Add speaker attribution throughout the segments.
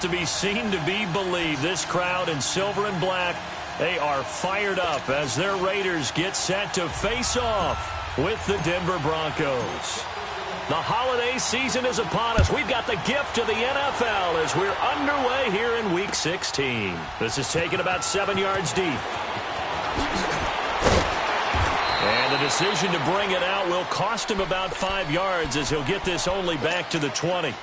Speaker 1: to be seen to be believed. This crowd in silver and black, they are fired up as their Raiders get set to face off with the Denver Broncos. The holiday season is upon us. We've got the gift of the NFL as we're underway here in Week 16. This is taken about 7 yards deep. And the decision to bring it out will cost him about 5 yards as he'll get this only back to the 20.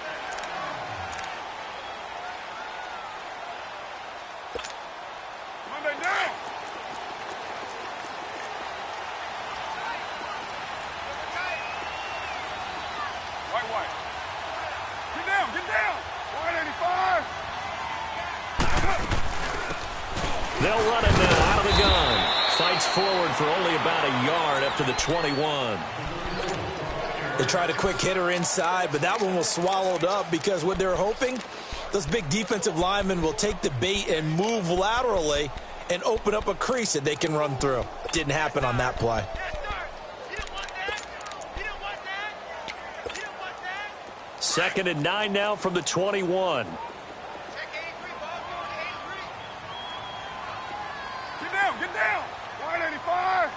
Speaker 1: They'll run it now out of the gun. Fights forward for only about a yard up to the 21.
Speaker 2: They tried a quick hitter inside, but that one was swallowed up because what they're hoping, those big defensive linemen will take the bait and move laterally and open up a crease that they can run through. Didn't happen on that play.
Speaker 1: Second and 9 now from the 21.
Speaker 3: Get down. 185.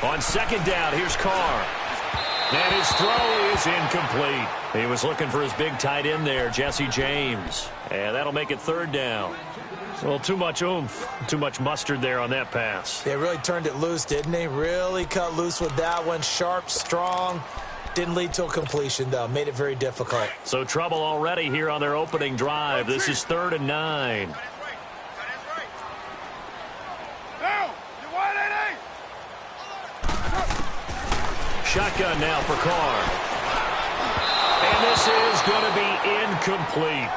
Speaker 1: On second down, here's Carr. And his throw is incomplete. He was looking for his big tight end there, Jesse James. And that'll make it third down. Well, too much oomph, too much mustard there on that pass.
Speaker 2: They really turned it loose, didn't they? Really cut loose with that one. Sharp, strong. Didn't lead to a completion, though. Made it very difficult.
Speaker 1: So trouble already here on their opening drive. This is 3rd and 9. Shotgun now for Carr. And this is going to be incomplete.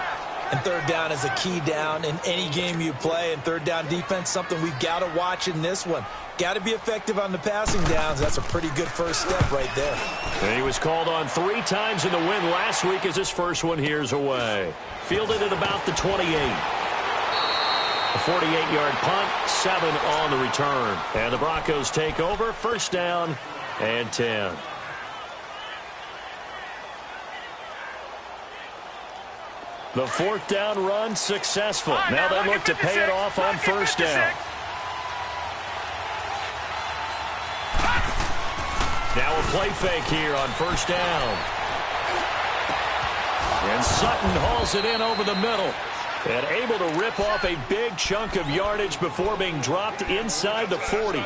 Speaker 2: And third down is a key down in any game you play. And third down defense, something we've got to watch in this one. Got to be effective on the passing downs. That's a pretty good first step right there.
Speaker 1: And he was called on 3 times in the win last week as his first one here's away. Fielded at about the 28. A 48-yard punt, 7 on the return. And the Broncos take over, first down and 10. The 4th down run successful. Now they look to pay it off on first down. Now a play fake here on first down. And Sutton hauls it in over the middle. And able to rip off a big chunk of yardage before being dropped inside the 40.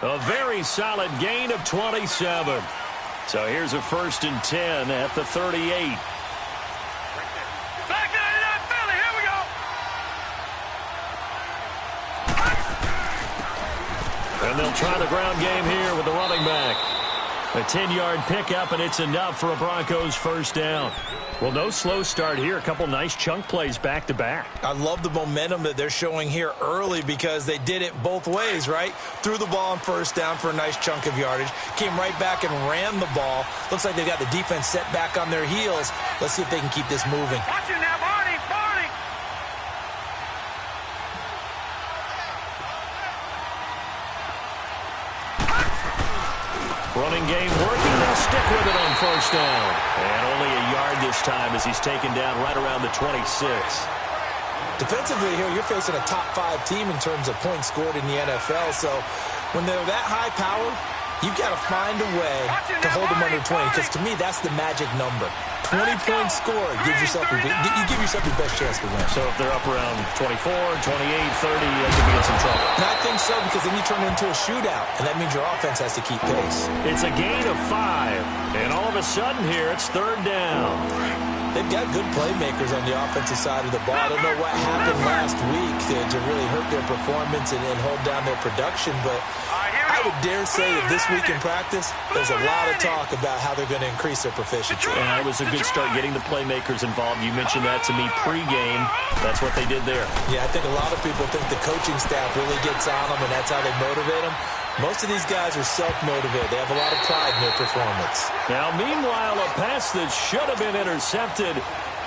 Speaker 1: A very solid gain of 27. So here's a 1st and 10 at the 38.
Speaker 3: Back to Philly. Here we go.
Speaker 1: And they'll try the ground game here with the running back. A 10-yard pickup, and it's enough for a Broncos first down. Well, no slow start here. A couple nice chunk plays back-to-back.
Speaker 2: I love the momentum that they're showing here early because they did it both ways, right? Threw the ball on first down for a nice chunk of yardage. Came right back and ran the ball. Looks like they've got the defense set back on their heels. Let's see if they can keep this moving.
Speaker 3: Watch it now, Barney. Barney.
Speaker 1: Running game working. They'll stick with it on first down. And only a yard this time as he's taken down right around the 26.
Speaker 2: Defensively here, you're facing a top 5 team in terms of points scored in the NFL. So when they're that high power, you've got to find a way to hold them under 20. Because to me, that's the magic number. 20-point score gives yourself you give yourself your best chance to win.
Speaker 1: So if they're up around 24, 28, 30, they could be in some trouble.
Speaker 2: And I think so, because then you turn it into a shootout, and that means your offense has to keep pace.
Speaker 1: It's a gain of 5, and all of a sudden here, it's 3rd down.
Speaker 2: They've got good playmakers on the offensive side of the ball. I don't know what happened last week to really hurt their performance and hold down their production, but I would dare say that this week in practice, there's a lot of talk about how they're going to increase their proficiency.
Speaker 1: And it was a good start getting the playmakers involved. You mentioned that to me pregame. That's what they did there.
Speaker 2: Yeah, I think a lot of people think the coaching staff really gets on them, and that's how they motivate them. Most of these guys are self-motivated. They have a lot of pride in their performance.
Speaker 1: Now, meanwhile, a pass that should have been intercepted,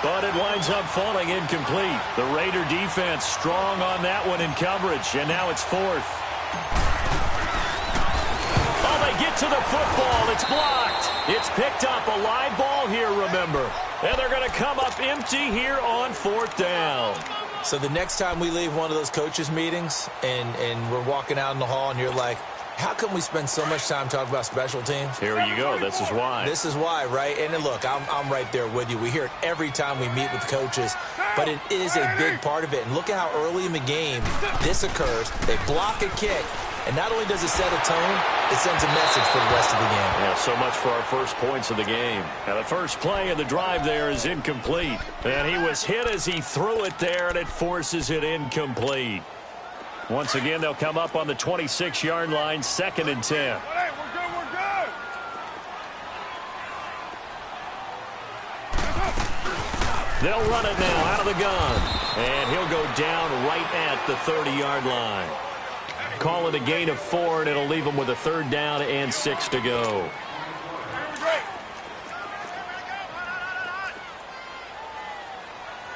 Speaker 1: but it winds up falling incomplete. The Raider defense strong on that one in coverage, and now it's 4th. Oh, they get to the football. It's blocked. It's picked up. A live ball here, remember. And they're going to come up empty here on 4th down.
Speaker 2: So the next time we leave one of those coaches' meetings and we're walking out in the hall and you're like, how come we spend so much time talking about special teams?
Speaker 1: Here you go. This is why.
Speaker 2: This is why, right? And then look, I'm right there with you. We hear it every time we meet with coaches, but it is a big part of it. And look at how early in the game this occurs. They block a kick, and not only does it set a tone, it sends a message for the rest of the game.
Speaker 1: Yeah, so much for our first points of the game. Now, the first play of the drive there is incomplete. And he was hit as he threw it there, and it forces it incomplete. Once again, they'll come up on the 26-yard line, 2nd and 10.
Speaker 3: Hey, we're good, we're good.
Speaker 1: They'll run it now out of the gun. And he'll go down right at the 30-yard line. Call it a gain of 4, and it'll leave him with a 3rd down and 6 to go.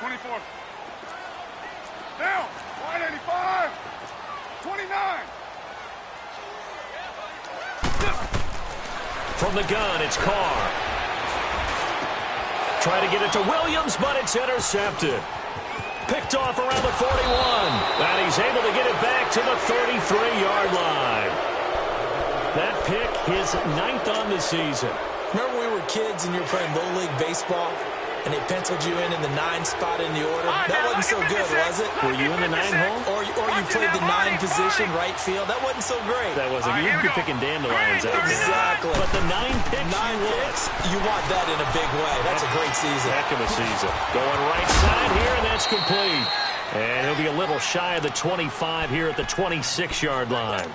Speaker 3: 24. Down. Wide 85. 29.
Speaker 1: From the gun, it's Carr. Try to get it to Williams, but it's intercepted. Picked off around the 41. And he's able to get it back to the 33-yard line. That pick, his 9th on the season.
Speaker 2: Remember when we were kids and you were playing Little League Baseball, and they penciled you in the 9 spot in the order? That wasn't so good, was it?
Speaker 1: Were you in the 9 hole?
Speaker 2: Or you played the 9 position, right field? That wasn't so great.
Speaker 1: That wasn't. You'd be picking dandelions out there.
Speaker 2: Exactly.
Speaker 1: But the 9 picks,
Speaker 2: 9 picks, you want that in a big way. That's a great season.
Speaker 1: Heck of a season. Going right side here, and that's complete. And he'll be a little shy of the 25 here at the 26-yard line.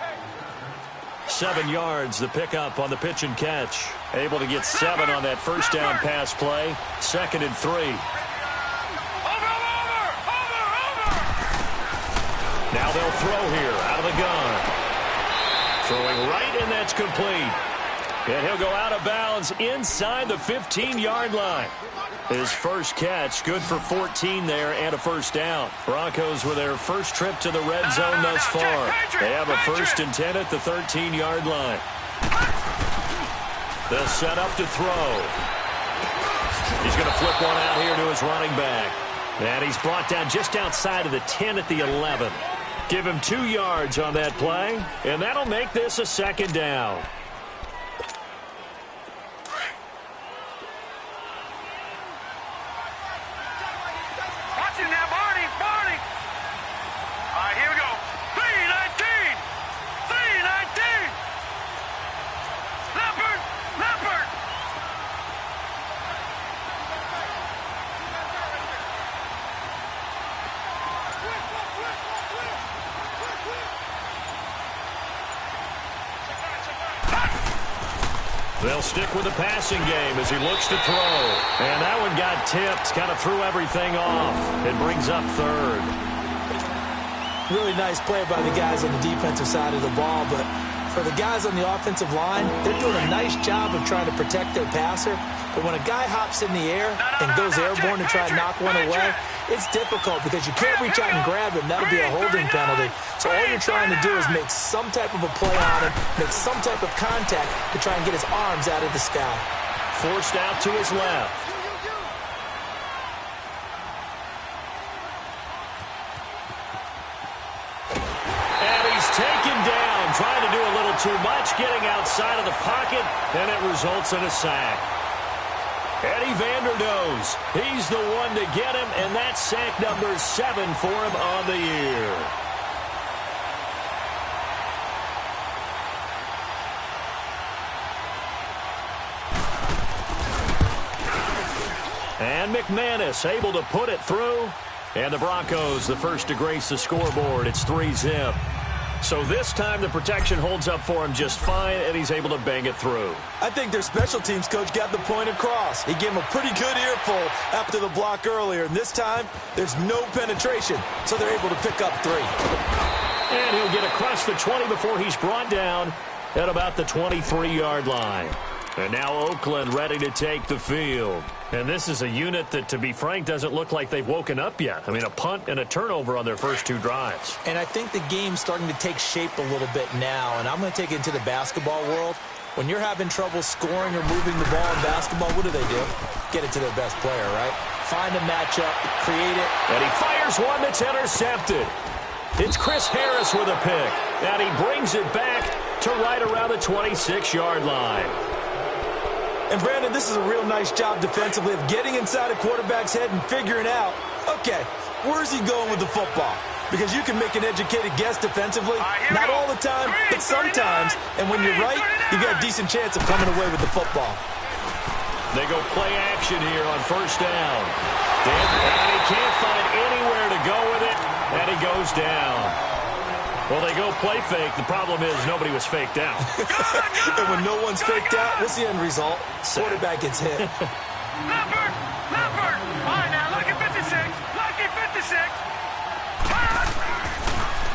Speaker 1: 7 yards, the pickup on the pitch and catch. Able to get 7 on that first down pass play. 2nd and 3.
Speaker 3: Over.
Speaker 1: Now they'll throw here out of the gun. Throwing right, and that's complete. And he'll go out of bounds inside the 15-yard line. His first catch, good for 14 there and a first down. Broncos with their first trip to the red zone thus far. They have a 1st and 10 at the 13-yard line. They'll set up to throw. He's going to flip one out here to his running back. And he's brought down just outside of the 10 at the 11. Give him 2 yards on that play, and that'll make this a 2nd down. They'll stick with the passing game as he looks to throw. And that one got tipped, kind of threw everything off. It brings up 3rd.
Speaker 2: Really nice play by the guys on the defensive side of the ball, but for the guys on the offensive line, they're doing a nice job of trying to protect their passer. But when a guy hops in the air and goes airborne to try and knock one away, it's difficult because you can't reach out and grab him. That'll be a holding penalty. So all you're trying to do is make some type of a play on him, make some type of contact to try and get his arms out of the sky.
Speaker 1: Forced out to his left. And he's taken down, trying to do a little too much, getting outside of the pocket, and it results in a sack. Eddie Vanderdoes, he's the one to get him, and that's sack number 7 for him on the year. And McManus able to put it through. And the Broncos, the first to grace the scoreboard. It's 3-zip. So this time the protection holds up for him just fine, and he's able to bang it through.
Speaker 2: I think their special teams coach got the point across. He gave him a pretty good earful after the block earlier, and this time there's no penetration, so they're able to pick up 3.
Speaker 1: And he'll get across the 20 before he's brought down at about the 23-yard line. And now Oakland ready to take the field. And this is a unit that, to be frank, doesn't look like they've woken up yet. I mean, a punt and a turnover on their first 2 drives.
Speaker 2: And I think the game's starting to take shape a little bit now. And I'm going to take it into the basketball world. When you're having trouble scoring or moving the ball in basketball, what do? Get it to their best player, right? Find a matchup, create it.
Speaker 1: And he fires one that's intercepted. It's Chris Harris with a pick. And he brings it back to right around the 26-yard line.
Speaker 2: And, Brandon, this is a real nice job defensively of getting inside a quarterback's head and figuring out, okay, where's he going with the football? Because you can make an educated guess defensively, not all the time, but sometimes. And when you're right, you've got a decent chance of coming away with the football.
Speaker 1: They go play action here on first down. And he can't find anywhere to go with it, and he goes down. Well, they go play fake. The problem is nobody was faked out.
Speaker 2: And when no one's faked out, what's the end result? Quarterback gets hit.
Speaker 3: Leopard! Leopard! All right, now, lucky 56. Lucky 56.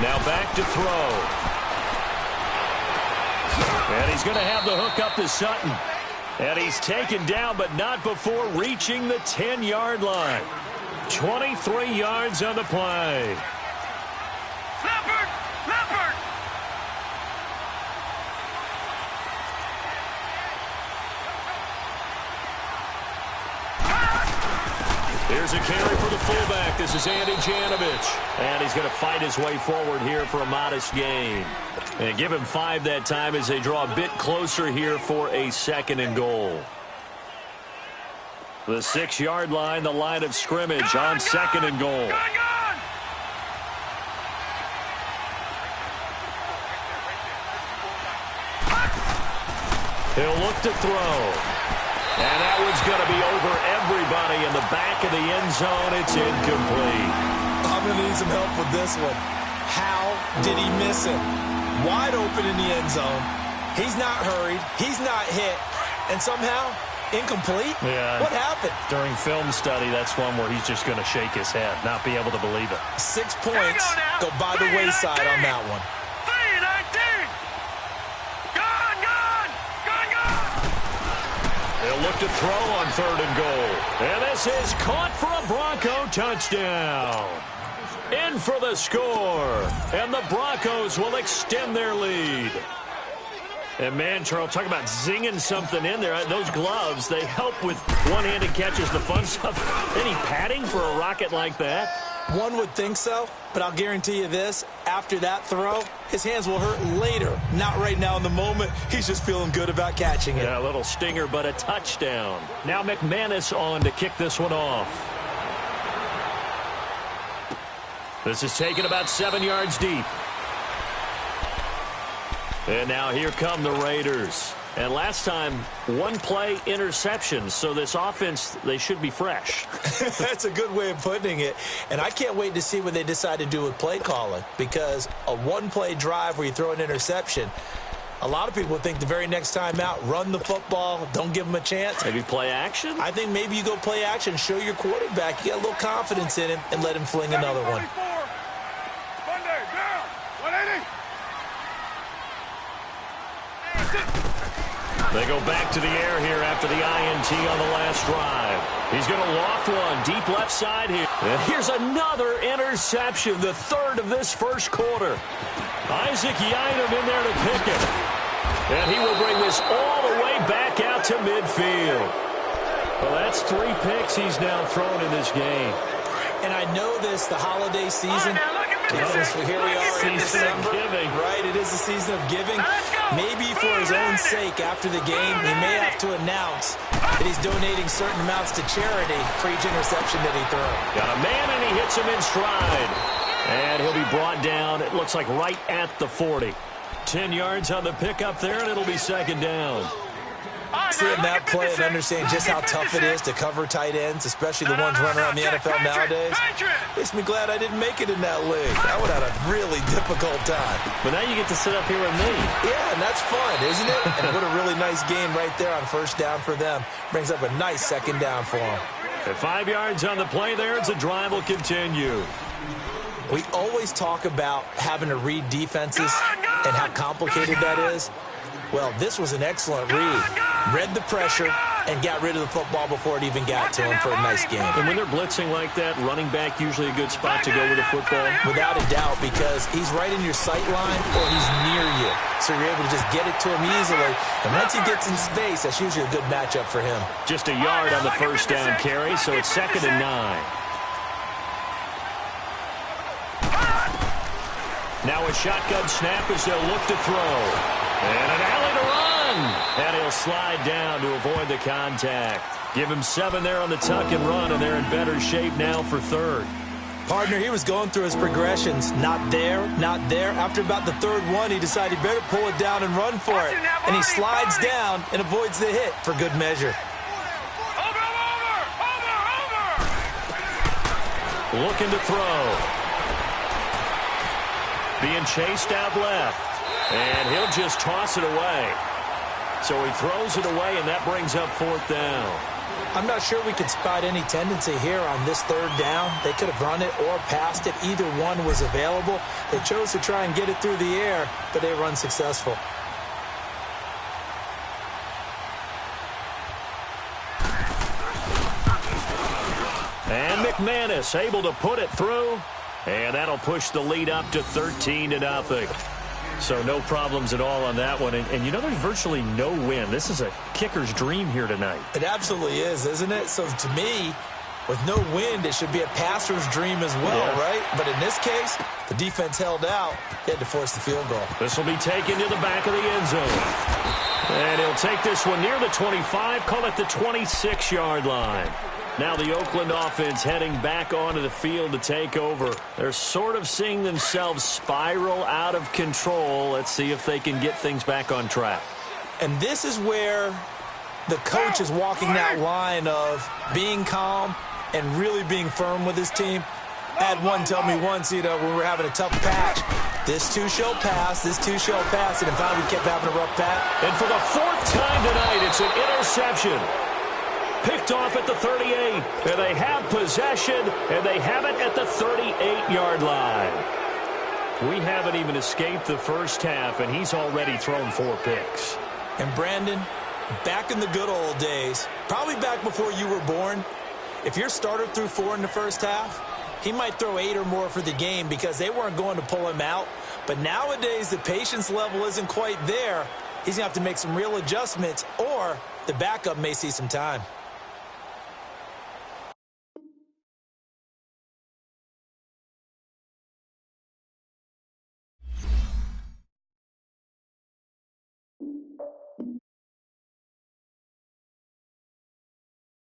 Speaker 1: Now back to throw. And he's going to have the hook up to Sutton. And he's taken down, but not before reaching the 10-yard line. 23 yards on the play.
Speaker 3: Leopard! Leopard!
Speaker 1: Here's a carry for the fullback. This is Andy Janovich. And he's going to fight his way forward here for a modest gain. And give him 5 that time as they draw a bit closer here for a 2nd and goal. The 6-yard line, the line of scrimmage on 2nd and goal. He'll look to throw. And that one's going to be over everybody in the back of the end zone. It's incomplete.
Speaker 2: I'm going to need some help with this one. How did he miss him? Wide open in the end zone. He's not hurried. He's not hit. And somehow, incomplete?
Speaker 1: Yeah.
Speaker 2: What happened?
Speaker 1: During film study, that's one where he's just going to shake his head, not be able to believe it.
Speaker 2: 6 points go by the wayside on that one.
Speaker 3: 3-19. Gone!
Speaker 1: They'll look to throw on 3rd and goal. And this is caught for a Bronco touchdown. In for the score. And the Broncos will extend their lead. And, man, Charles, talk about zinging something in there. Those gloves, they help with one-handed catches, the fun stuff. Any padding for a rocket like that?
Speaker 2: One would think so, but I'll guarantee you this. After that throw, his hands will hurt later. Not right now in the moment. He's just feeling good about catching it.
Speaker 1: Yeah, a little stinger, but a touchdown. Now McManus on to kick this one off. This is taken about 7 yards deep. And now here come the Raiders. And last time, 1 play interception. So this offense, they should be fresh.
Speaker 2: That's a good way of putting it. And I can't wait to see what they decide to do with play calling. Because a 1-play drive where you throw an interception, a lot of people think the very next time out, run the football, don't give them a chance.
Speaker 1: Maybe play action?
Speaker 2: I think maybe you go play action, show your quarterback you got a little confidence in him, and let him fling another one.
Speaker 3: Monday, down. 180.
Speaker 1: They go back to the air here after the INT on the last drive. He's going to loft one deep left side here. And here's another interception, the 3rd of this first quarter. Isaac Yiadom in there to pick it. And he will bring this all the way back out to midfield. Well, that's 3 picks he's now thrown in this game.
Speaker 2: And I know this, the holiday season. Here we are in December, right? It is the season of giving. Maybe for his own sake, after the game, he may have to announce that he's donating certain amounts to charity for each interception that he throws.
Speaker 1: Got a man, and he hits him in stride. And he'll be brought down, it looks like right at the 40. 10 yards on the pickup there, and it'll be 2nd down.
Speaker 2: Seeing that play and understand just how tough it is to cover tight ends, especially the ones running around the NFL nowadays, makes me glad I didn't make it in that league. I would have had a really difficult time.
Speaker 1: But now you get to sit up here with me.
Speaker 2: Yeah, and that's fun, isn't it? And what a really nice game right there on first down for them. Brings up a nice 2nd down for them.
Speaker 1: At 5 yards on the play there, as the drive will continue.
Speaker 2: We always talk about having to read defenses and how complicated that is. Well, this was an excellent read. Read the pressure, and got rid of the football before it even got to him for a nice game.
Speaker 1: And when they're blitzing like that, running back usually a good spot to go with the football?
Speaker 2: Without a doubt, because he's right in your sight line or he's near you. So you're able to just get it to him easily. And once he gets in space, that's usually a good matchup for him.
Speaker 1: Just a yard on the first down carry, so it's 2nd and 9. Now a shotgun snap as they'll look to throw. And an alley to run. And he'll slide down to avoid the contact. Give him 7 there on the tuck and run, and they're in better shape now for 3rd.
Speaker 2: Partner, he was going through his progressions. Not there, not there. After about the 3rd one, he decided he better pull it down and run for it. And he slides down and avoids the hit for good measure.
Speaker 1: Looking to throw. Being chased out left. And he'll just toss it away. So he throws it away, and that brings up 4th down.
Speaker 2: I'm not sure we could spot any tendency here on this 3rd down. They could have run it or passed it. Either one was available. They chose to try and get it through the air, but they were unsuccessful.
Speaker 1: And McManus able to put it through. And that'll push the lead up to 13-0. So no problems at all on that one. And you know, there's virtually no win. This is a kicker's dream here tonight.
Speaker 2: It absolutely is, isn't it? So to me, with no wind, it should be a passer's dream as well, right? But in this case, the defense held out. They had to force the field goal.
Speaker 1: This will be taken to the back of the end zone. And he'll take this one near the 25, call it the 26-yard line. Now the Oakland offense heading back onto the field to take over. They're sort of seeing themselves spiral out of control. Let's see if they can get things back on track.
Speaker 2: And this is where the coach is walking that line of being calm and really being firm with his team. I had one tell me once, when we were having a tough patch, this too shall pass, this too shall pass, and finally we kept having a rough patch.
Speaker 1: And for the 4th time tonight, it's an interception. Picked off at the 38, and they have possession, and they have it at the 38-yard line. We haven't even escaped the first half, and he's already thrown 4 picks.
Speaker 2: And Brandon, back in the good old days, probably back before you were born, if your starter threw 4 in the first half, he might throw 8 or more for the game because they weren't going to pull him out. But nowadays, the patience level isn't quite there. He's going to have to make some real adjustments, or the backup may see some time.